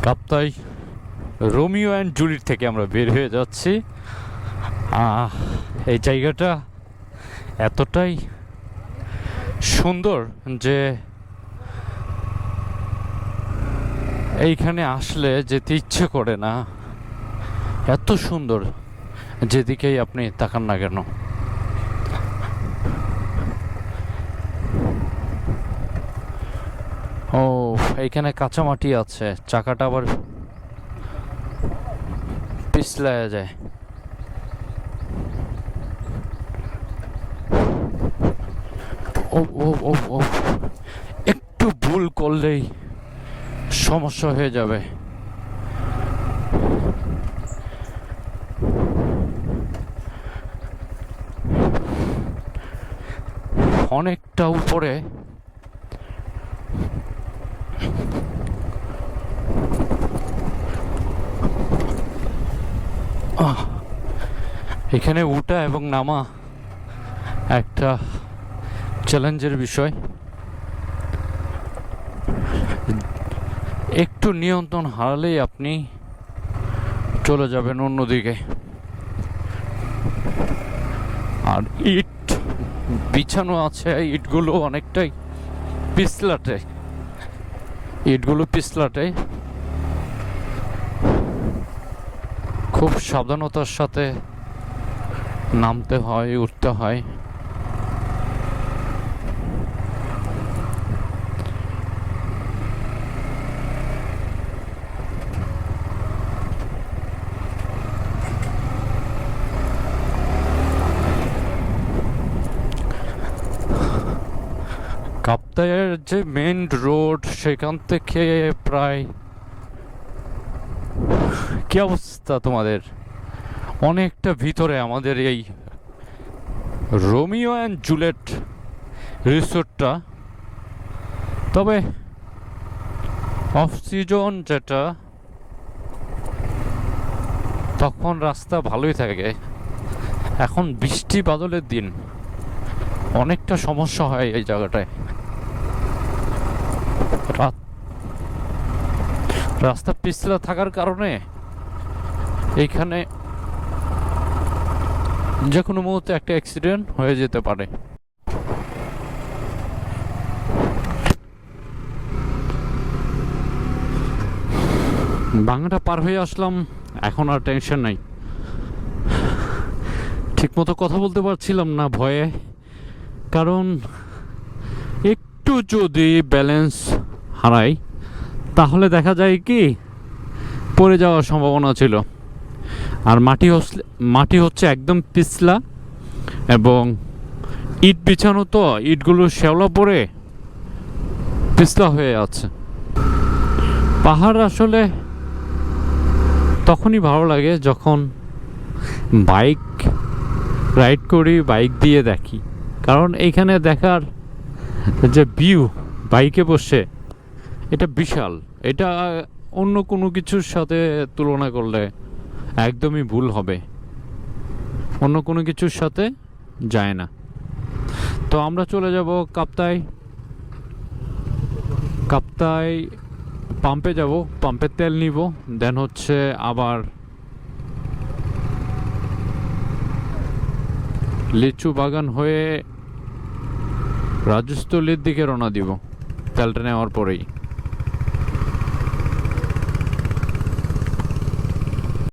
Kaptai Romeo and Juliet থেকে আমরা বের হয়ে যাচ্ছি। এই জায়গাটা এতটাই সুন্দর যে এইখানে আসলে যেতে ইচ্ছে করে না। এত সুন্দর, যেদিকেই আপনি তাকান না কেন। ও, এইখানে কাঁচা মাটি আছে, চাকাটা আবার পিছলায় যায়। ও ও ও ও একটু ভুল করলেই সমস্যা হয়ে যাবে। অনেকটা উপরে। এখানে উঠা এবং নামা একটা চ্যালেঞ্জের বিষয়। একটু নিয়ন্ত্রণ হারালেই আপনি চলে যাবেন অন্যদিকে। আর ইট বিছানো আছে, ইটগুলো অনেকটাই পিছলাটে। খুব সাবধানতার সাথে নামতে হয়, উঠতে হয়। কাপ্তাইয়ের যে মেন রোড, সেখান থেকে প্রায়, কি অবস্থা তোমাদের, অনেকটা ভিতরে আমাদের এই রোমিও অ্যান্ড জুলিয়েট রিসোর্টটা। তবে অফ সিজন যেটা, তখন রাস্তা ভালোই থাকে। এখন বৃষ্টি বাদলের দিন, অনেকটা সমস্যা হয় এই জায়গাটায়। রাস্তা পিছলা থাকার কারণে এইখানে যে কোনো মুহূর্তে একটা অ্যাক্সিডেন্ট হয়ে যেতে পারে। ভাঙাটা পার হয়ে আসলাম, এখন আর টেনশন নাই। ঠিক মতো কথা বলতে পারছিলাম না ভয়ে, কারণ একটু যদি ব্যালেন্স হারাই তাহলে দেখা যায় কি পড়ে যাওয়ার সম্ভাবনা ছিল। আর মাটি হচ্ছে একদম পিছলা, এবং ইট বিছানো, তো ইটগুলো শ্যাওলা পড়ে পিছলা হয়ে আছে। পাহাড় আসলে তখনই ভালো লাগে যখন বাইক রাইড করি, বাইক দিয়ে দেখি। কারণ এইখানে দেখার যে ভিউ বাইকে বসে, এটা বিশাল। এটা অন্য কোনো কিছুর সাথে তুলনা করলে একদমই ভুল হবে, অন্য কোনো কিছুর সাথে যায় না। তো আমরা চলে যাব কাপ্তাই পাম্পে যাব, পাম্পে তেল নিব, দেন হচ্ছে আবার লিচু বাগান হয়ে রাজস্থলীর দিকে রওনা দিব তেলটা নেওয়ার পরেই।